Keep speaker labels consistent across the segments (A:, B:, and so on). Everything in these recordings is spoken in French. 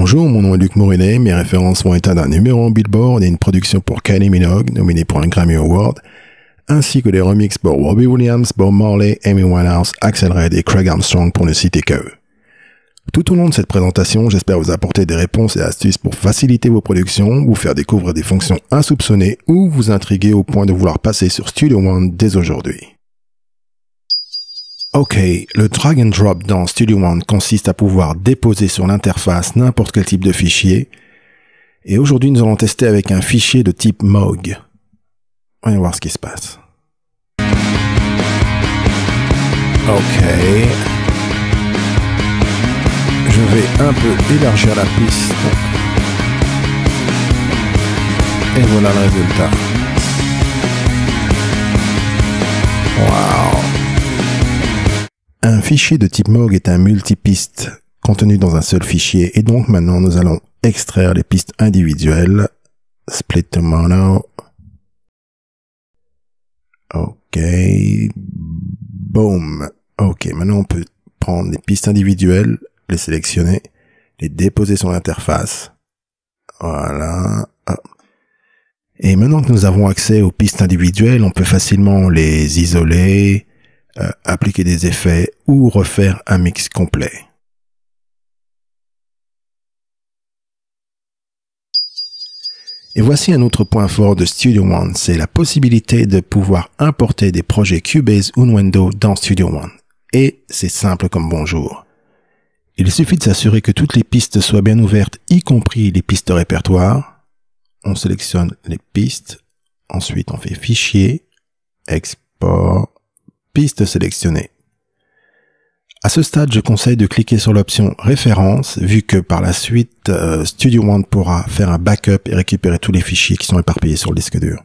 A: Bonjour, mon nom est Luc Mourinet, mes références vont être d'un numéro 1 Billboard et une production pour Kylie Minogue, nominée pour un Grammy Award, ainsi que des remixes pour Robbie Williams, Bob Marley, Amy Winehouse, Axel Red et Craig Armstrong pour ne citer qu'eux. Tout au long de cette présentation, j'espère vous apporter des réponses et astuces pour faciliter vos productions, vous faire découvrir des fonctions insoupçonnées ou vous intriguer au point de vouloir passer sur Studio One dès aujourd'hui. Ok, le drag and drop dans Studio One consiste à pouvoir déposer sur l'interface n'importe quel type de fichier. Et aujourd'hui, nous allons tester avec un fichier de type Moog. Voyons voir ce qui se passe. Ok. Je vais un peu élargir la piste. Et voilà le résultat. Wow. Un fichier de type Moog est un multipiste contenu dans un seul fichier et donc maintenant nous allons extraire les pistes individuelles. Split to mono. Ok. Boom. Ok, maintenant on peut prendre les pistes individuelles, les sélectionner, les déposer sur l'interface. Voilà. Et maintenant que nous avons accès aux pistes individuelles, on peut facilement les isoler, appliquer des effets ou refaire un mix complet. Et voici un autre point fort de Studio One, c'est la possibilité de pouvoir importer des projets Cubase ou Nuendo dans Studio One. Et c'est simple comme bonjour. Il suffit de s'assurer que toutes les pistes soient bien ouvertes, y compris les pistes répertoire. On sélectionne les pistes, ensuite on fait Fichier, Export, Piste sélectionnée. À ce stade, je conseille de cliquer sur l'option Référence, vu que par la suite, Studio One pourra faire un backup et récupérer tous les fichiers qui sont éparpillés sur le disque dur.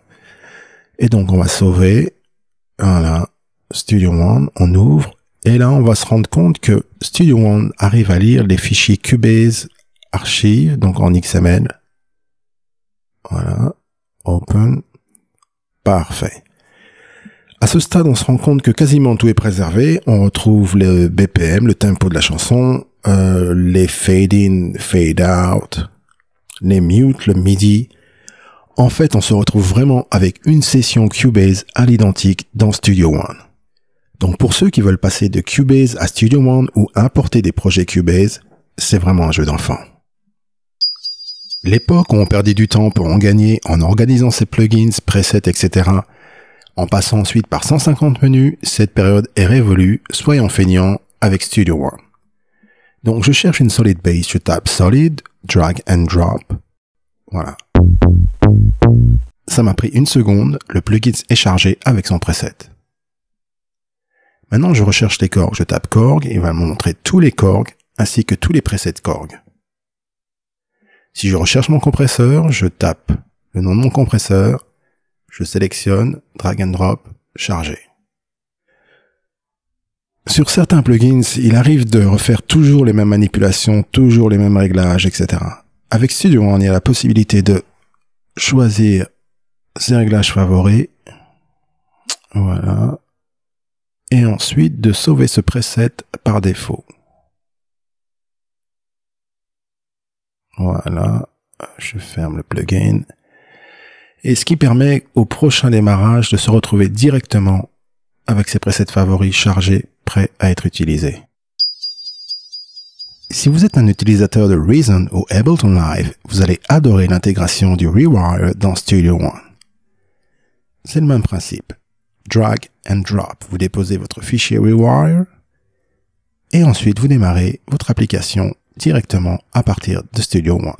A: Et donc, on va sauver. Voilà, Studio One, on ouvre. Et là, on va se rendre compte que Studio One arrive à lire les fichiers Cubase archives, donc en XML. Voilà, Open. Parfait. À ce stade, on se rend compte que quasiment tout est préservé. On retrouve le BPM, le tempo de la chanson, les fade in, fade out, les mutes, le MIDI. En fait, on se retrouve vraiment avec une session Cubase à l'identique dans Studio One. Donc pour ceux qui veulent passer de Cubase à Studio One ou importer des projets Cubase, c'est vraiment un jeu d'enfant. L'époque où on perdait du temps pour en gagner en organisant ses plugins, presets, etc., en passant ensuite par 150 menus, cette période est révolue, soyons feignants avec Studio One. Donc je cherche une solid bass, je tape solid, drag and drop. Voilà. Ça m'a pris une seconde, le plugin est chargé avec son preset. Maintenant je recherche les Korg, je tape Korg et il va me montrer tous les Korg ainsi que tous les presets Korg. Si je recherche mon compresseur, je tape le nom de mon compresseur, je sélectionne, drag and drop, charger. Sur certains plugins, il arrive de refaire toujours les mêmes manipulations, toujours les mêmes réglages, etc. Avec Studio One, il y a la possibilité de choisir ses réglages favoris. Voilà. Et ensuite de sauver ce preset par défaut. Voilà. Je ferme le plugin. Et ce qui permet au prochain démarrage de se retrouver directement avec ses presets favoris chargés, prêts à être utilisés. Si vous êtes un utilisateur de Reason ou Ableton Live, vous allez adorer l'intégration du Rewire dans Studio One. C'est le même principe. Drag and drop. Vous déposez votre fichier Rewire et ensuite vous démarrez votre application directement à partir de Studio One.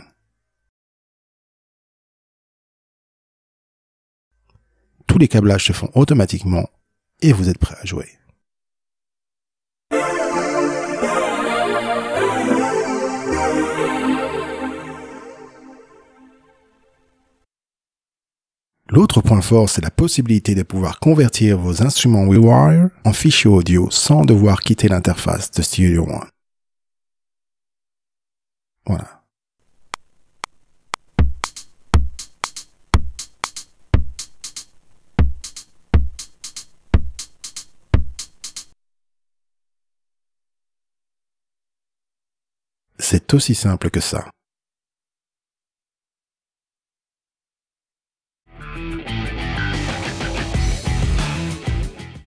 A: Tous les câblages se font automatiquement et vous êtes prêt à jouer. L'autre point fort, c'est la possibilité de pouvoir convertir vos instruments Rewire en fichiers audio sans devoir quitter l'interface de Studio One. Voilà. C'est aussi simple que ça.